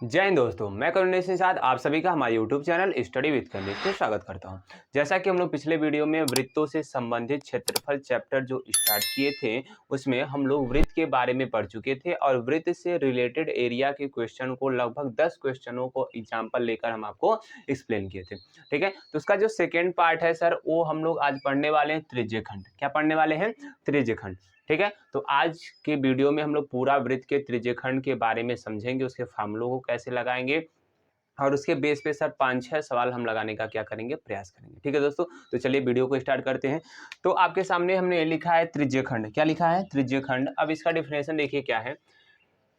जय हिंद दोस्तों, मैं करुणेश के साथ आप सभी का हमारे YouTube channel study with Karunesh में स्वागत करता हूं। जैसा कि हम लोग पिछले वीडियो में वृत्तों से संबंधित क्षेत्रफल चैप्टर जो स्टार्ट किए थे, उसमें हम लोग वृत्त के बारे में पढ़ चुके थे और वृत्त से रिलेटेड एरिया के क्वेश्चन को लगभग 10 क्वेश्चनों को एग्जाम्पल लेकर हम आपको एक्सप्लेन किए थे। ठीक है, तो उसका जो सेकेंड पार्ट है सर, वो हम लोग आज पढ़ने वाले हैं त्रिज्यखंड। क्या पढ़ने वाले हैं? त्रिज्यखंड। ठीक है, तो आज के वीडियो में हम लोग पूरा वृत्त के त्रिज्यखंड के बारे में समझेंगे, उसके फार्मूलों को कैसे लगाएंगे और उसके बेस पे सर 5-6 सवाल हम लगाने का क्या करेंगे, प्रयास करेंगे। ठीक है दोस्तों, तो चलिए वीडियो को स्टार्ट करते हैं। तो आपके सामने हमने लिखा है त्रिज्यखंड। क्या लिखा है? त्रिज्यखंड। अब इसका डिफिनेशन देखिए क्या है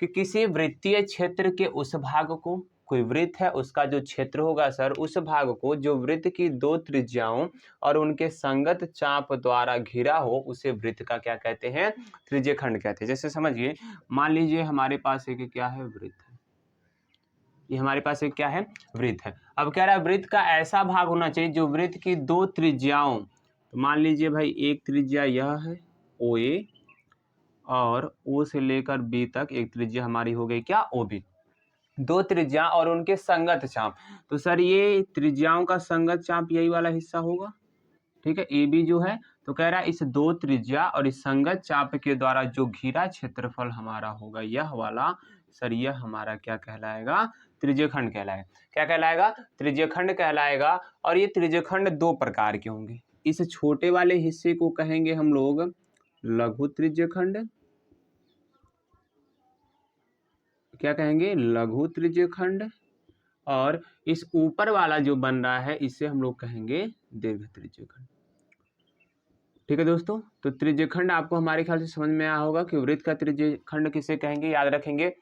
कि किसी वृत्तीय क्षेत्र के उस भाग को, कोई वृत्त है उसका जो क्षेत्र होगा सर, उस भाग को जो वृत्त की दो त्रिज्याओं और उनके संगत चाप द्वारा घिरा हो, उसे वृत्त का क्या कहते हैं? त्रिज्यखंड कहते हैं। जैसे समझिए, मान लीजिए हमारे पास एक क्या है, वृत्त है। ये हमारे पास एक क्या है, वृत्त है। अब कह रहा है वृत्त का ऐसा भाग होना चाहिए जो वृत्त की दो त्रिज्याओं, तो मान लीजिए भाई एक त्रिज्या यह है ओ ए, और ओ से लेकर बी तक एक त्रिज्या हमारी हो गई क्या, ओ बी। दो त्रिज्या और उनके संगत चाप, तो सर ये त्रिज्याओं का संगत चाप यही वाला हिस्सा होगा। ठीक है, ए बी जो है, तो कह रहा है इस दो त्रिज्या और इस संगत चाप के द्वारा जो घिरा क्षेत्रफल हमारा होगा यह वाला, सर यह हमारा क्या कहलाएगा? त्रिज्यखंड कहलाएगा। क्या कहलाएगा? त्रिज्यखंड कहलाएगा। और ये त्रिज्यखंड दो प्रकार के होंगे। इस छोटे वाले हिस्से को कहेंगे हम लोग लघु त्रिज्यखंड। क्या कहेंगे? लघु त्रिज्यखंड। और इस ऊपर वाला जो बन रहा है इसे हम लोग कहेंगे दीर्घ त्रिज्यखंड। ठीक है दोस्तों, तो त्रिज्यखंड आपको हमारे ख्याल से समझ में आया होगा कि वृत्त का त्रिज्यखंड किसे कहेंगे, याद रखेंगे।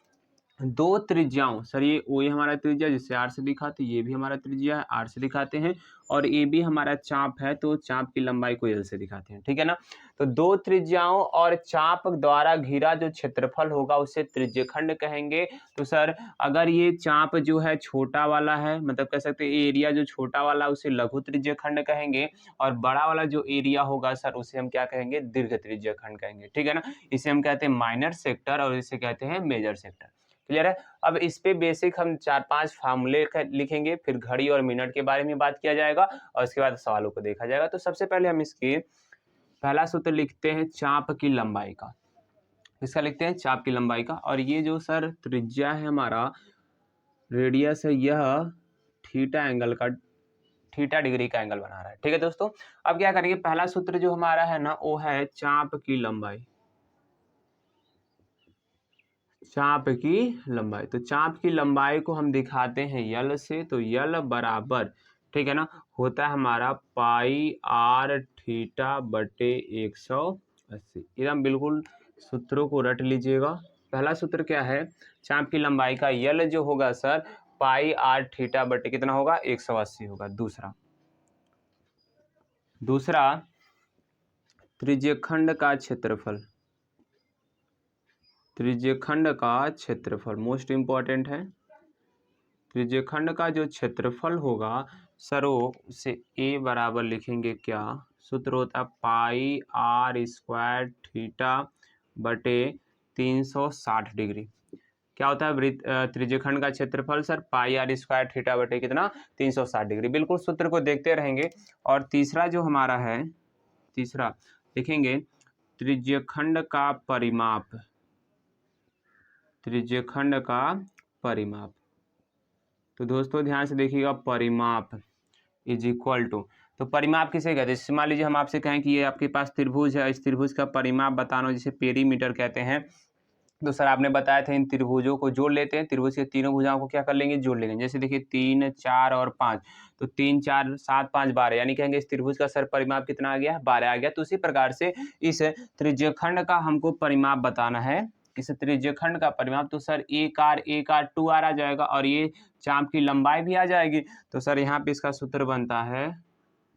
दो त्रिज्याओं, सर ये ओ ए हमारा त्रिज्या जिसे आर से दिखाते, ये भी हमारा त्रिज्या है आर से दिखाते हैं, और ए भी हमारा चाप है तो चाप की लंबाई को एल से दिखाते हैं। ठीक है ना, तो दो त्रिज्याओं और चाप द्वारा घिरा जो क्षेत्रफल होगा उसे त्रिज्यखंड कहेंगे। तो सर अगर ये चाप जो है छोटा वाला है, मतलब कह सकते हैं एरिया जो छोटा वाला उसे लघु त्रिज्यखंड कहेंगे, और बड़ा वाला जो एरिया होगा सर उसे हम क्या कहेंगे? दीर्घ त्रिज्यखंड कहेंगे। ठीक है ना, इसे हम कहते हैं माइनर सेक्टर और इसे कहते हैं मेजर सेक्टर। क्लियर है? अब इस पे बेसिक हम 4-5 फार्मूले लिखेंगे, फिर घड़ी और मिनट के बारे में बात किया जाएगा और उसके बाद सवालों को देखा जाएगा। तो सबसे पहले हम इसके पहला सूत्र लिखते हैं चाप की लंबाई का। इसका लिखते हैं चाप की लंबाई का, और ये जो सर त्रिज्या है हमारा, रेडियस है, यह थीटा एंगल का, थीटा डिग्री का एंगल बना रहा है। ठीक है दोस्तों, अब क्या करेंगे, पहला सूत्र जो हमारा है ना वो है चाप की लंबाई। चाप की लंबाई, तो चाप की लंबाई को हम दिखाते हैं यल से, तो यल बराबर, ठीक है ना, होता है हमारा पाई आर थीटा बटे 180। एकदम बिल्कुल सूत्रों को रट लीजिएगा। पहला सूत्र क्या है, चाप की लंबाई का यल जो होगा सर पाई आर थीटा बटे कितना होगा, 180 होगा। दूसरा त्रिज्यखंड का क्षेत्रफल। त्रिज्यखंड का क्षेत्रफल मोस्ट इंपॉर्टेंट है। त्रिज्यखंड का जो क्षेत्रफल होगा सर वो उसे ए बराबर लिखेंगे क्या, सूत्र होता है पाई आर स्क्वायर थीटा बटे 360 डिग्री। क्या होता है त्रिज्यखंड का क्षेत्रफल sir? Pi r square theta बटे कितना, 360 डिग्री। बिल्कुल सूत्र को देखते रहेंगे। और तीसरा जो हमारा है, तीसरा लिखेंगे त्रिज्यखंड का परिमाप। त्रिज्यखंड का परिमाप, तो दोस्तों ध्यान से देखिएगा, परिमाप इज इक्वल टू, तो परिमाप किसे कहते हैं? जैसे मान लीजिए हम आपसे कहें कि ये आपके पास त्रिभुज है, इस त्रिभुज का परिमाप बताना, जिसे पेरीमीटर कहते हैं। तो सर आपने बताया था इन त्रिभुजों को जोड़ लेते हैं, त्रिभुज के तीनों भुजाओं को क्या कर लेंगे, जोड़ लेंगे। जैसे देखिए 3, 4 और 5, तो 3, 4, 7, 5, 12, यानी कहेंगे इस त्रिभुज का सर परिमाप कितना आ गया, 12 आ गया। तो उसी प्रकार से इस त्रिज्यखंड का हमको परिमाप बताना है, इस त्रिज्यखंड का परिमाप। तो सर एक आर 2 आर आ जाएगा, और ये चाप की लंबाई भी आ जाएगी। तो सर यहाँ पे इसका सूत्र बनता है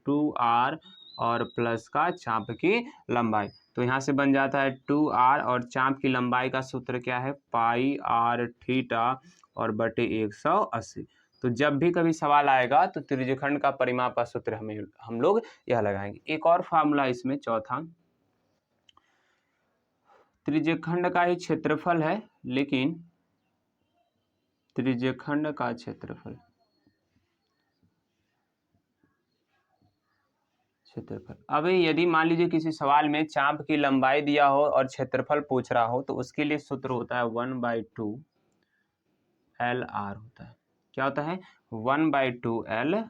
2r और प्लस का चाप की लंबाई, तो यहाँ से बन जाता है 2r, और चाप की लंबाई का सूत्र क्या है, पाई आर थीटा और बटे 180। तो जब भी कभी सवाल आएगा तो त्रिज्यखंड का परिमाप का सूत्र हम लोग यह लगाएंगे। एक और फार्मूला इसमें चौथा, त्रिज्यखंड का ही क्षेत्रफल है, लेकिन त्रिज्यखंड का क्षेत्रफल अब यदि मान लीजिए किसी सवाल में चाप की लंबाई दिया हो और क्षेत्रफल पूछ रहा हो तो उसके लिए सूत्र होता है 1/2 LR होता है। क्या होता है? 1/2 LR।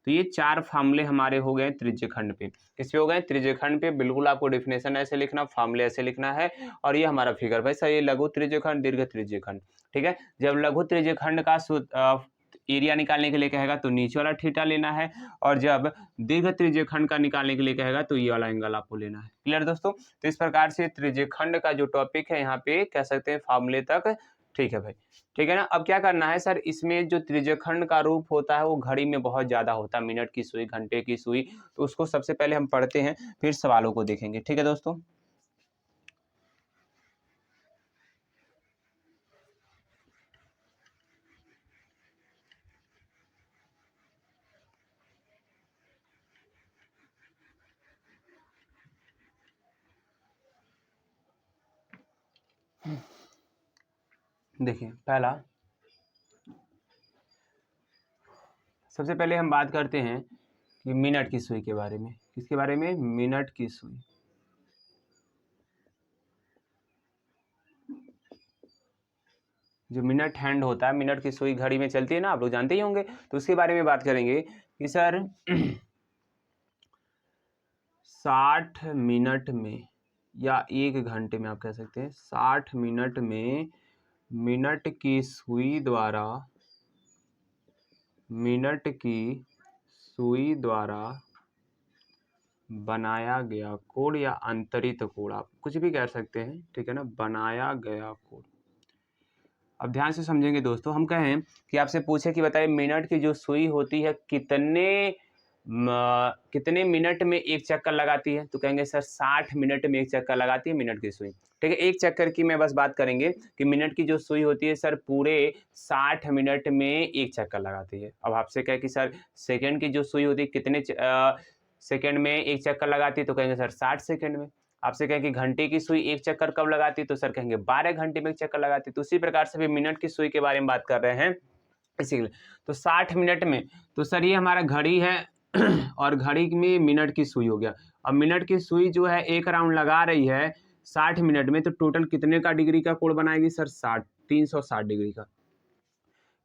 तो ये 4 फार्मूले हमारे हो गए त्रिज्यखंड पे। किस पे हो गए? त्रिज्यखंड पे। बिल्कुल आपको डेफिनेशन ऐसे लिखना, फार्मूले ऐसे लिखना है। और ये हमारा फिगर भाई सर, ये लघु त्रिज्यखंड, दीर्घ त्रिज्यखंड, ठीक है। जब लघु त्रिज्यखंड का एरिया निकालने के लिए कहेगा तो नीचे वाला थीटा लेना है, और जब दीर्घ त्रिज्यखंड का निकालने के लिए कहेगा तो ये वाला एंगल आपको लेना है। क्लियर दोस्तों? तो इस प्रकार से त्रिज्यखंड का जो टॉपिक है यहाँ पे कह सकते हैं फार्मूले तक, ठीक है भाई, ठीक है ना। अब क्या करना है सर, इसमें जो त्रिज्यखंड का रूप होता है वो घड़ी में बहुत ज्यादा होता है, मिनट की सुई, घंटे की सुई, तो उसको सबसे पहले हम पढ़ते हैं, फिर सवालों को देखेंगे, ठीक है दोस्तों। देखिए पहला, सबसे पहले हम बात करते हैं कि मिनट की सुई के बारे में। किसके बारे में? मिनट की सुई। जो मिनट हैंड होता है, मिनट की सुई घड़ी में चलती है ना, आप लोग जानते ही होंगे, तो उसके बारे में बात करेंगे कि सर 60 मिनट में या 1 घंटे में, आप कह सकते हैं 60 मिनट में मिनट की सुई द्वारा बनाया गया कोण या अंतरित कोण, आप कुछ भी कह सकते हैं, ठीक है ना, बनाया गया कोण। अब ध्यान से समझेंगे दोस्तों, हम कहें कि आपसे पूछे कि बताइए मिनट की जो सुई होती है कितने मिनट में एक चक्कर लगाती है, तो कहेंगे सर 60 मिनट में एक चक्कर लगाती है मिनट की सुई, ठीक है। एक चक्कर की मैं बस बात करेंगे कि मिनट की जो सुई होती है सर पूरे 60 मिनट में एक चक्कर लगाती है। अब आपसे कहे कि सर सेकंड की जो सुई होती है कितने सेकंड में एक चक्कर लगाती है, तो कहेंगे सर 60 सेकंड में। आपसे कहें कि घंटे की सुई एक चक्कर कब लगाती है, तो सर कहेंगे 12 घंटे में एक चक्कर लगाती है। तो उसी प्रकार से भी मिनट की सुई के बारे में बात कर रहे हैं इसीलिए। तो 60 मिनट में, तो सर ये हमारा घड़ी है और घड़ी में मिनट की सुई हो गया। अब मिनट की सुई जो है एक राउंड लगा रही है 60 मिनट में, तो टोटल कितने का डिग्री का कोण बनाएगी सर? 360 डिग्री का।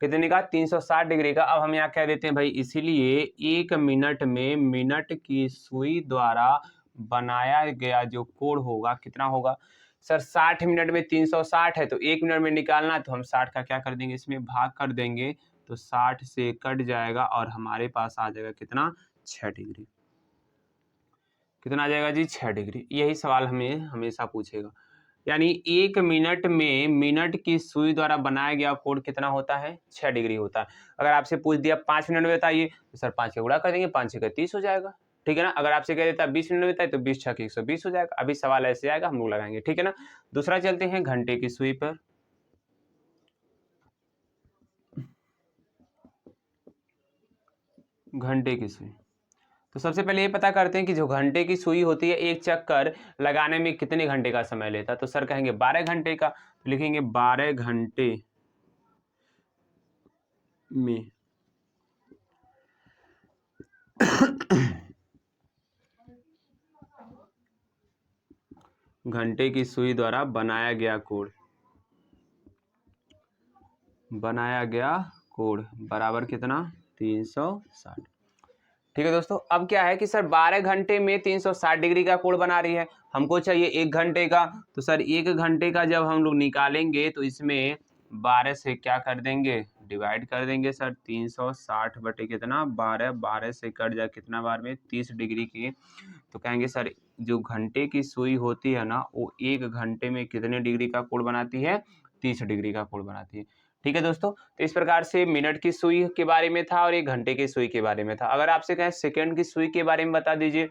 कितने का? 360 डिग्री का। अब हम यहाँ कह देते हैं भाई, इसीलिए 1 मिनट में मिनट की सुई द्वारा बनाया गया जो कोण होगा कितना होगा सर? 60 मिनट में 360 है, तो 1 मिनट में निकालना, तो हम 60 का क्या कर देंगे, इसमें भाग कर देंगे, तो 60 से कट जाएगा और हमारे पास आ जाएगा कितना? 6 डिग्री। कितना आ जाएगा जी? 6 डिग्री। यही सवाल हमें हमेशा पूछेगा। यानी 1 मिनट में मिनट की सुई द्वारा बनाया गया कोण कितना होता है? 6 डिग्री होता है। अगर आपसे पूछ दिया 5 मिनट में बताइए, तो सर 5 से गुणा कर देंगे, 5 6 30 हो जाएगा, ठीक है ना। अगर आपसे कह देता 20 मिनट में बताइए, तो 20 6 120 हो जाएगा। अभी सवाल ऐसे आएगा, हम लोग लगाएंगे, ठीक है ना। दूसरा चलते हैं घंटे की सुई पर। घंटे की सुई, तो सबसे पहले ये पता करते हैं कि जो घंटे की सुई होती है एक चक्कर लगाने में कितने घंटे का समय लेता है, तो सर कहेंगे 12 घंटे का, तो लिखेंगे 12 घंटे में घंटे की सुई द्वारा बनाया गया कोण बराबर कितना? 360। ठीक है दोस्तों। अब क्या है कि सर 12 घंटे में 360 डिग्री का कोण बना रही है, हमको चाहिए 1 घंटे का, तो सर 1 घंटे का जब हम लोग निकालेंगे तो इसमें 12 से क्या कर देंगे? डिवाइड कर देंगे सर। 360 बटे कितना? 12। 12 से कट जाए कितना बार में? 30 डिग्री की। तो कहेंगे सर जो घंटे की सुई होती है ना, वो 1 घंटे में कितने डिग्री का कोण बनाती है? 30 डिग्री का कोण बनाती है। ठीक है दोस्तों। तो इस प्रकार से मिनट की सुई के बारे में था और एक घंटे की सुई के बारे में था। अगर आपसे कहें सेकंड की सुई के बारे में बता दीजिए,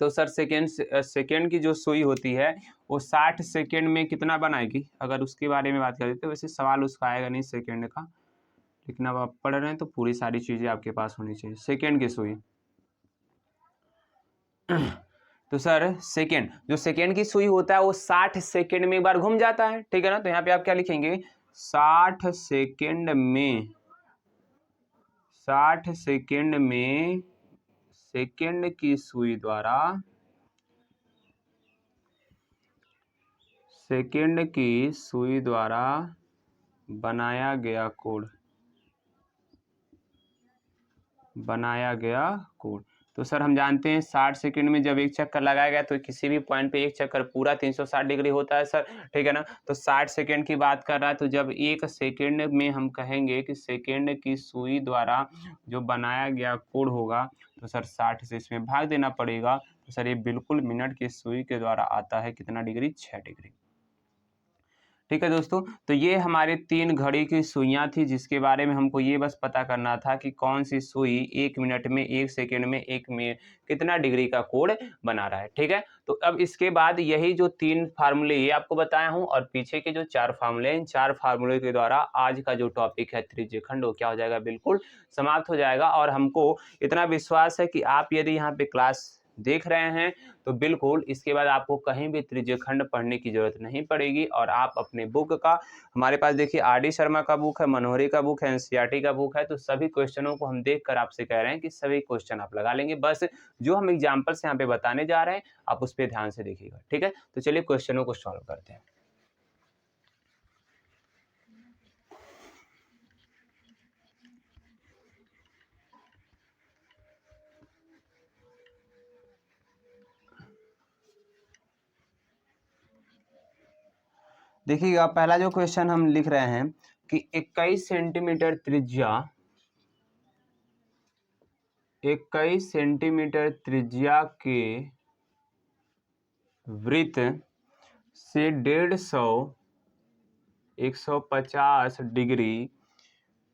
तो सर सेकंड की जो सुई होती है वो 60 सेकंड में कितना बनाएगी, अगर उसके बारे में बात करें तो वैसे सवाल उसका आएगा नहीं सेकंड का, लेकिन अब आप पढ़ रहे हैं तो पूरी सारी चीजें आपके पास होनी चाहिए। सेकंड की सुई तो सर जो सेकंड की सुई होता है वो 60 सेकंड में एक बार घूम जाता है, ठीक है ना। तो यहाँ पे आप क्या लिखेंगे? 60 सेकेंड में सेकेंड की सुई द्वारा बनाया गया कोण। तो सर हम जानते हैं 60 सेकंड में जब एक चक्कर लगाया गया तो किसी भी पॉइंट पे एक चक्कर पूरा 360 डिग्री होता है सर, ठीक है ना। तो 60 सेकंड की बात कर रहा है, तो जब एक सेकंड में हम कहेंगे कि सेकंड की सुई द्वारा जो बनाया गया कोण होगा, तो सर 60 से इसमें भाग देना पड़ेगा। तो सर ये बिल्कुल मिनट की सुई के द्वारा आता है कितना डिग्री, 6 डिग्री। ठीक है दोस्तों, तो ये हमारे 3 घड़ी की सुइयां थी जिसके बारे में हमको ये बस पता करना था कि कौन सी सुई 1 मिनट में, 1 सेकेंड में, 1 में कितना डिग्री का कोण बना रहा है। ठीक है, तो अब इसके बाद यही जो 3 फार्मूले ये आपको बताया हूं और पीछे के जो 4 फार्मूले, इन 4 फार्मूले के द्वारा आज का जो टॉपिक है त्रिज्यखंड, वो क्या हो जाएगा, बिल्कुल समाप्त हो जाएगा। और हमको इतना विश्वास है कि आप यदि यहाँ पे क्लास देख रहे हैं तो बिल्कुल इसके बाद आपको कहीं भी त्रिज्यखंड पढ़ने की जरूरत नहीं पड़ेगी। और आप अपने बुक का, हमारे पास देखिए आर डी शर्मा का बुक है, मनोहरी का बुक है, एनसीईआरटी का बुक है, तो सभी क्वेश्चनों को हम देखकर आपसे कह रहे हैं कि सभी क्वेश्चन आप लगा लेंगे। बस जो हम एग्जाम्पल्स यहाँ पे बताने जा रहे हैं आप उस पर ध्यान से देखिएगा। ठीक है, तो चलिए क्वेश्चनों को सॉल्व करते हैं। देखिएगा पहला जो क्वेश्चन हम लिख रहे हैं कि 21 सेंटीमीटर त्रिज्या के वृत्त से 150 डिग्री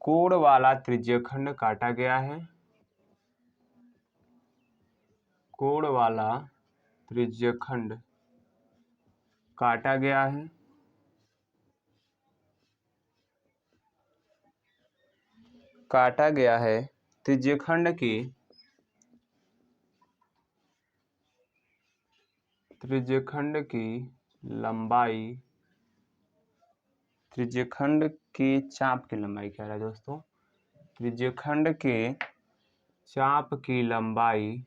कोण वाला त्रिज्यखंड काटा गया है। कोण वाला त्रिज्यखंड काटा गया है। त्रिज्यखंड की लंबाई, त्रिज्यखंड की चाप की लंबाई कह रहा है दोस्तों, त्रिज्यखंड के चाप की लंबाई,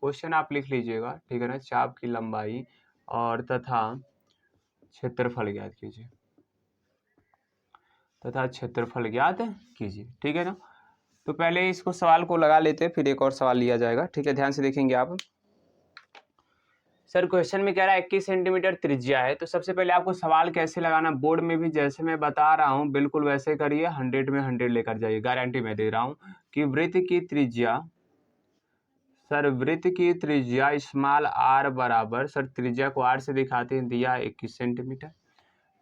क्वेश्चन आप लिख लीजिएगा, ठीक है ना। चाप की लंबाई और तथा क्षेत्रफल ज्ञात कीजिए, ठीक है ना। तो पहले इसको सवाल को लगा लेते हैं, फिर एक और सवाल लिया जाएगा। ठीक है, ध्यान से देखेंगे आप। सर क्वेश्चन में कह रहा है 21 सेंटीमीटर त्रिज्या है, तो सबसे पहले आपको सवाल कैसे लगाना, बोर्ड में भी जैसे मैं बता रहा हूं बिल्कुल वैसे करिए, 100 में 100 लेकर जाइए, गारंटी मैं दे रहा हूं कि वृत्त की त्रिज्या स्मॉल आर बराबर, सर त्रिज्या को आर से दिखाते हैं, दिया 21 सेंटीमीटर,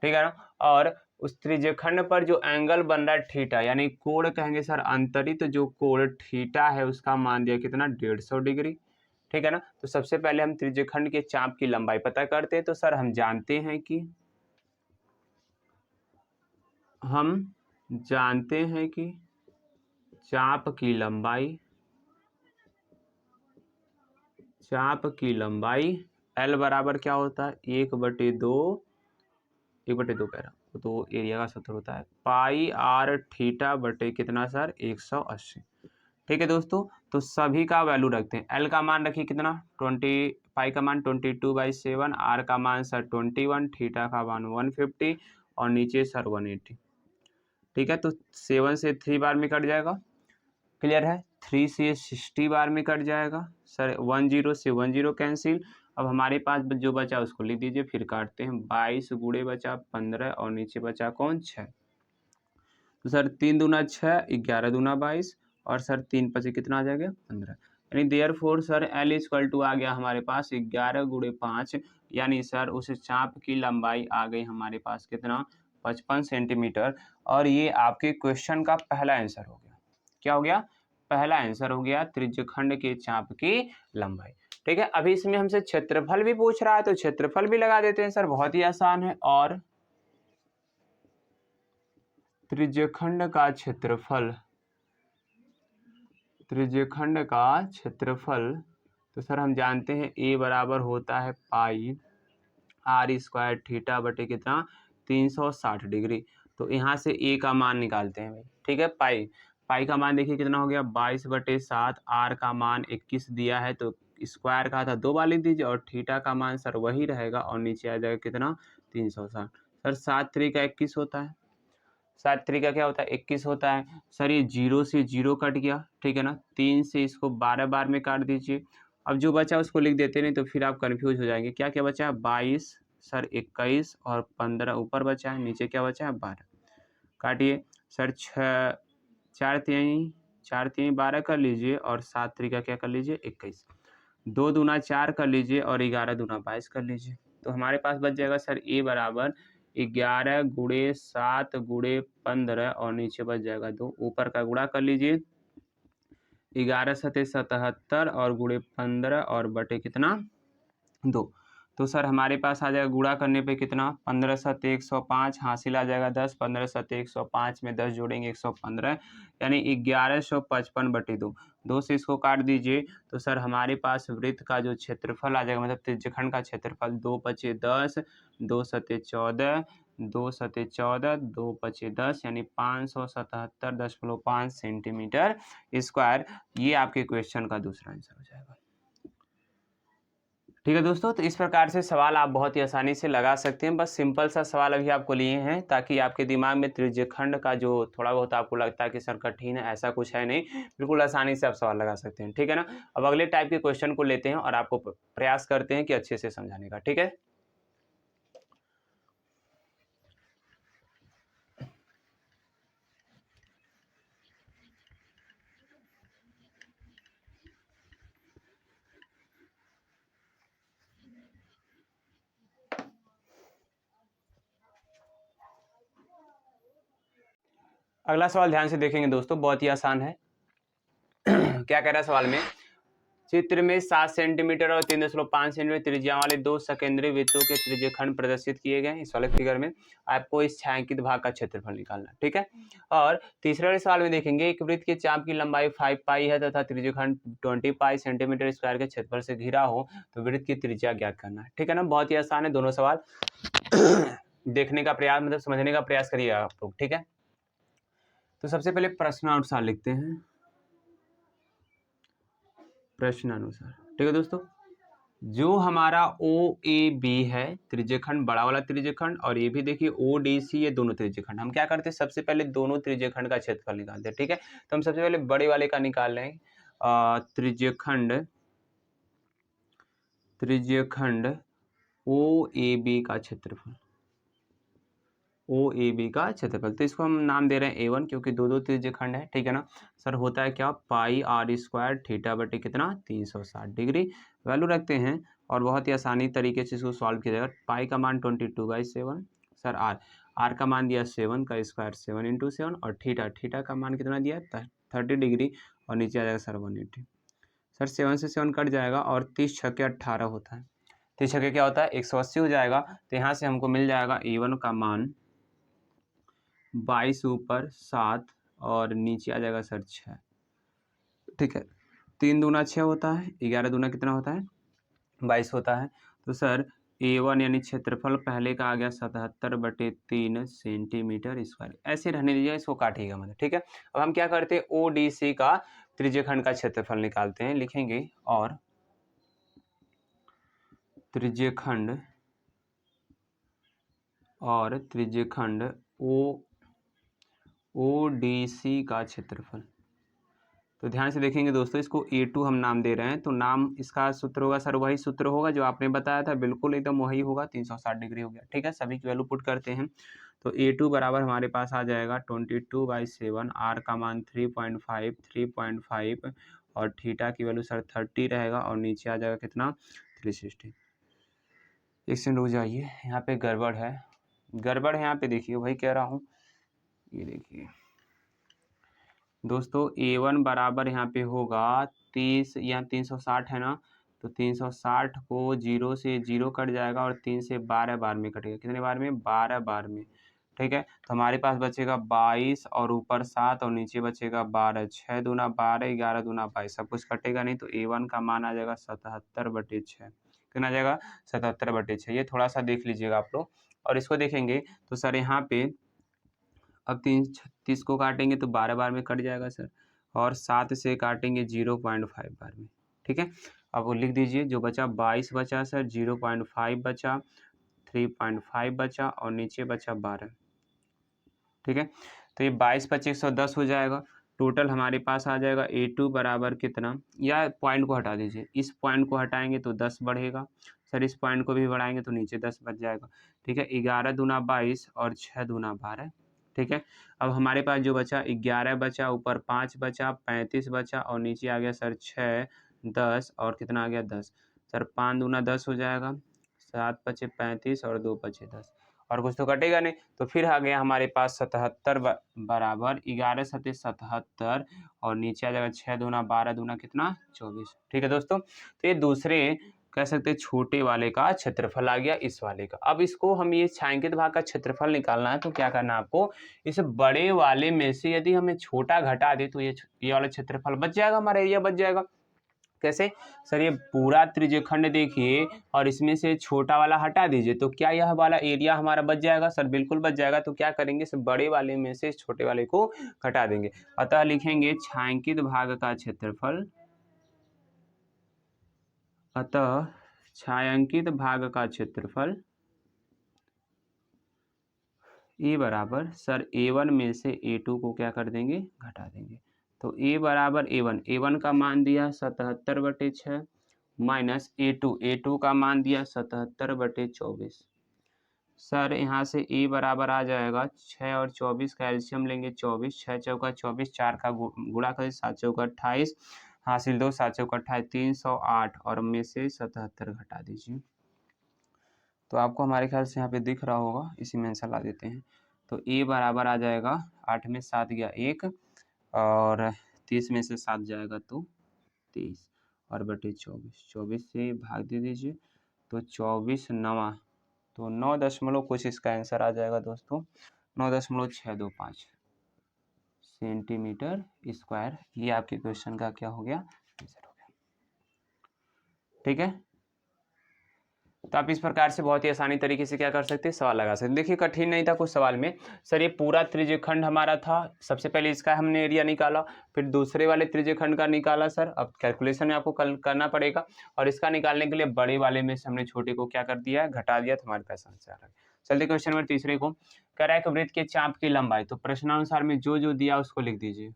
ठीक है ना। और उस त्रिज्यखंड पर जो एंगल बन रहा है थीटा, यानी कोण कहेंगे सर, अंतरित जो कोण थीटा है उसका मान दिया कितना, 150 डिग्री, ठीक है ना। तो सबसे पहले हम त्रिज्यखंड के चाप की लंबाई पता करते हैं। तो सर हम जानते हैं कि चाप की लंबाई L बराबर क्या होता है, 1/2 कह रहा हूं, तो एरिया का सूत्र होता है पाई आर थीटा बटे कितना सर, 180। ठीक है दोस्तों, तो सभी का वैल्यू रखते हैं। L का मान रखिए कितना, 20, पाई का मान 22/7, आर का मान सर 21, थीटा का मान 150 और नीचे सर 180। ठीक है, तो 7 से 3 बार में कट जाएगा, क्लियर है। 3 से 60 बार में कट जाएगा सर, 10 से 10 कैंसिल। अब हमारे पास जो बचा उसको लिख दीजिए, फिर काटते हैं। 22 गुणे बचा 15 और नीचे बचा कौन, 6। तो सर 3 दूना 6, 11 दूना 22 और सर 3 पचे कितना आ जाएगा, 15। यानी देयरफॉर सर L इक्वल टू आ गया हमारे पास 11 गुणे 5, यानी सर उस चाप की लंबाई आ गई हमारे पास कितना, 55 सेंटीमीटर। और ये आपके क्वेश्चन का पहला आंसर हो गया। क्या हो गया, पहला आंसर हो गया त्रिज्यखंड के चाप की लंबाई। ठीक है, अभी इसमें हमसे क्षेत्रफल भी पूछ रहा है, तो क्षेत्रफल भी लगा देते हैं सर, बहुत ही आसान है। और त्रिज्यखंड का क्षेत्रफल, तो सर हम जानते हैं A बराबर होता है पाई आर स्क्वायर थीटा बटे कितना, 360 डिग्री। तो यहाँ से ए का मान निकालते हैं भाई, ठीक है। पाई का मान देखिए कितना हो गया 22/7, आर का मान 21 दिया है तो स्क्वायर का था 2 बार लिख दीजिए, और थीटा का मान सर वही रहेगा और नीचे आ जाएगा कितना 360। सर 7 3 का 21 होता है, 7 3 का क्या होता है 21 होता है। सर ये 0 से 0 कट गया, ठीक है ना, 3 से इसको 12 बार में काट दीजिए। अब जो बचा उसको लिख देते, नहीं तो फिर आप कन्फ्यूज हो जाएंगे। क्या क्या बचा है 22, सर 21 और 15 ऊपर बचा है, नीचे क्या बचा है 12। काटिए सर 4 3 12 कर लीजिए, और 7 3 का क्या कर लीजिए 21, 2 दूना 4 कर लीजिए, और 11 दूना 22 कर लीजिए। तो हमारे पास बच जाएगा सर ए बराबर 11 गुणे 7 गुणे 15, और नीचे बच जाएगा 2, ऊपर का गुणा कर लीजिए 11 सते 77 और गुणे 15 और बटे कितना 2। तो सर हमारे पास आ जाएगा गुणा करने पे कितना 15 सत्ते 105, हासिल आ जाएगा 10, 15 सत्ते 105 में 10 जोड़ेंगे 115, यानी 1155/2। 2 से इसको काट दीजिए तो सर हमारे पास वृत्त का जो क्षेत्रफल आ जाएगा, मतलब त्रिज्यखंड का क्षेत्रफल 2 पचे 10, 2 सत्ते 14, 2 सत्ते 14, 2 पचे 10, यानी 577.5 सेंटीमीटर स्क्वायर। ये आपके क्वेश्चन का दूसरा आंसर हो जाएगा। ठीक है दोस्तों, तो इस प्रकार से सवाल आप बहुत ही आसानी से लगा सकते हैं। बस सिंपल सा सवाल अभी आपको लिए हैं ताकि आपके दिमाग में त्रिज्यखंड का जो थोड़ा बहुत आपको लगता है कि सर कठिन है, ऐसा कुछ है नहीं, बिल्कुल आसानी से आप सवाल लगा सकते हैं, ठीक है ना। अब अगले टाइप के क्वेश्चन को लेते हैं और आपको प्रयास करते हैं कि अच्छे से समझाने का, ठीक है। अगला सवाल ध्यान से देखेंगे दोस्तों, बहुत ही आसान है। क्या कह रहा है सवाल में, चित्र में 7 सेंटीमीटर और 3.5 सेंटीमीटर त्रिज्या वाले 2 सकेंद्रीय वृत्तों के त्रिज्यखंड प्रदर्शित किए गए। इस वाले फिगर में आपको इस छायांकित भाग का क्षेत्रफल निकालना है, ठीक है। और तीसरे वाले सवाल में देखेंगे, एक वृत्त के चाप की लंबाई 5 पाई है तथा त्रिज्यखंड 20 पाई सेंटीमीटर स्क्वायर के क्षेत्रफल से घिरा हो, तो वृत्त की त्रिज्या ज्ञात करना है, ठीक है ना। बहुत ही आसान है दोनों सवाल। देखने का प्रयास, मतलब समझने का प्रयास करिए आप लोग, ठीक है। तो सबसे पहले प्रश्नानुसार लिखते हैं, प्रश्नानुसार, ठीक है दोस्तों। जो हमारा ओ ए बी है त्रिज्यखंड, बड़ा वाला त्रिज्यखंड, और ये भी देखिए ओ डी सी, ये दोनों त्रिज्यखंड। हम क्या करते हैं, सबसे पहले दोनों त्रिज्यखंड का क्षेत्रफल निकालते हैं, ठीक है। तो हम सबसे पहले बड़े वाले का निकाल रहे हैं, त्रिज्यखंड ओ ए बी का क्षेत्रफल, ओ ए बी का क्षेत्रफल। तो इसको हम नाम दे रहे हैं A1, क्योंकि दो दो त्रिज्यखंड है, ठीक है ना। सर होता है क्या पाई आर स्क्वायर थीटा बटे कितना 360 डिग्री, वैल्यू रखते हैं और बहुत ही आसानी तरीके से इसको सॉल्व किया जाएगा। पाई का मान 22/7, सर आर का मान दिया 7 का स्क्वायर 7 × 7, और थीटा का मान कितना दिया 30 डिग्री, और नीचे आ जाएगा सर 180। सर 7 से 7 कट जाएगा और 30 छक्के 18 होता है, 30 छक्के क्या होता है 180 हो जाएगा। तो यहाँ से हमको मिल जाएगा A1 का मान 22 ऊपर 7 और नीचे आ जाएगा सर 6, ठीक है। 3 दूना 6 होता है, 11 दूना कितना होता है 22 होता है। तो सर A1 यानी क्षेत्रफल पहले का आ गया 77/3 सेंटीमीटर स्क्वायर। ऐसे रहने दीजिए, इसको काटिएगा मतलब, ठीक है। अब हम क्या करते हैं ODC का त्रिज्यखंड का क्षेत्रफल निकालते हैं, लिखेंगे और त्रिज्यखंड ODC का क्षेत्रफल। तो ध्यान से देखेंगे दोस्तों, इसको A2 हम नाम दे रहे हैं, तो नाम इसका सूत्र होगा सर वही सूत्र होगा जो आपने बताया था, बिल्कुल एकदम वही होगा, 360 डिग्री हो गया, ठीक है। सभी की वैल्यू पुट करते हैं, तो A2 बराबर हमारे पास आ जाएगा 22/7, आर का मान 3.5 और थीटा की वैल्यू सर 30 रहेगा, और नीचे आ जाएगा कितना 360। एक सेकंड रुक जाइए, यहाँ पे गड़बड़ है यहाँ पे, देखिए वही कह रहा हूँ, ये देखिए दोस्तों A1 बराबर यहाँ पे होगा 30, यहाँ 360 है ना, तो 360 को 0 से 0 कट जाएगा और 3 से 12 बार में कटेगा, कितने बार में 12 बार में, ठीक है। तो हमारे पास बचेगा 22 और ऊपर 7 और नीचे बचेगा 12, 6 दूना 12, 11 दूना 22, सब कुछ कटेगा नहीं, तो A1 का मान आ जाएगा 77/6, कितना आ जाएगा 77/6। ये थोड़ा सा देख लीजिएगा आप लोग, और इसको देखेंगे तो सर यहाँ पे अब 3 36 को काटेंगे तो 12 बार में कट जाएगा सर, और 7 से काटेंगे 0.5 बार में। ठीक है, अब वो लिख दीजिए, जो बचा 22 बचा सर, 0.5 बचा, 3.5 बचा और नीचे बचा 12। ठीक है, तो ये 22 25 110 हो जाएगा। टोटल हमारे पास आ जाएगा A2 बराबर कितना, या पॉइंट को हटा दीजिए, इस पॉइंट को हटाएंगे तो 10 बढ़ेगा सर, इस पॉइंट को भी बढ़ाएंगे तो नीचे 10 बच जाएगा। ठीक है, 11 दूना 22 और 6 दूना 12। ठीक है, अब हमारे पास जो बचा 11 बचा, ऊपर 5 बचा, 35 बचा और नीचे आ गया सर 6 10 और कितना आ गया 10 सर, 5 दूना 10 हो जाएगा, 7 बचे 35 और 2 बचे 10, और कुछ तो कटेगा नहीं। तो फिर आ गया हमारे पास 77 बराबर 11 सत्ते 77 और नीचे आ जाएगा 6 दूना 12 दूना कितना 24। ठीक है दोस्तों, तो ये दूसरे कह सकते हैं छोटे वाले का क्षेत्रफल आ गया इस वाले का। अब इसको हम ये छायांकित भाग का क्षेत्रफल निकालना है तो क्या करना है आपको, इस बड़े वाले में से यदि हमें छोटा घटा दे तो ये वाला क्षेत्रफल बच जाएगा, हमारा एरिया बच जाएगा। कैसे सर, ये पूरा त्रिज्यखंड देखिए और इसमें से छोटा वाला हटा दीजिए तो क्या यह वाला एरिया हमारा बच जाएगा सर, बिल्कुल बच जाएगा। तो क्या करेंगे, इस बड़े वाले में से छोटे वाले को घटा देंगे, अतः लिखेंगे छायांकित भाग का क्षेत्रफल, अतः छायांकित भाग का क्षेत्रफल ए बराबर सर A1 में से A2 को क्या कर देंगे, घटा देंगे। तो A बराबर A1 का मान दिया 77/6 माइनस A2 का मान दिया 77/24। सर यहाँ से A बराबर आ जाएगा 6 और 24 का एलसीएम लेंगे 24, 6 चौका 24, 4 का गुणा करें 7 चौका 28, हासिल 2 7 चौका 28 308 और में से 77 घटा दीजिए। तो आपको हमारे ख्याल से यहाँ पे दिख रहा होगा, इसी में आंसर ला देते हैं। तो A बराबर आ जाएगा 8 में 7 गया 1 और 30 में से 7 जाएगा तो 23 और बटे 24 से भाग दे दीजिए तो 24 9 तो 9 दशमलव कुछ इसका आंसर आ जाएगा दोस्तों, 9.625 सेंटीमीटर स्क्वायर। ये आपके क्वेश्चन का क्या हो गया, आंसर हो गया। ठीक है, तो आप इस प्रकार से बहुत ही आसानी तरीके से क्या कर सकते हैं, सवाल लगा सकते हैं। देखिए कठिन नहीं था कुछ सवाल में सर, ये पूरा त्रिज्यखंड हमारा था, सबसे पहले इसका हमने एरिया निकाला, फिर दूसरे वाले त्रिज्यखंड का निकाला सर। अब कैलकुलेशन में आपको करना पड़ेगा और इसका निकालने के लिए बड़े वाले में से हमने छोटे को क्या कर दिया है, घटा दिया, तो हमारे पास आंसर आ गया। चलिए क्वेश्चन नंबर तीसरे को, कह रहा है कि वृत्त के चाप की लंबाई, तो प्रश्नानुसार में जो जो दिया उसको लिख दीजिए।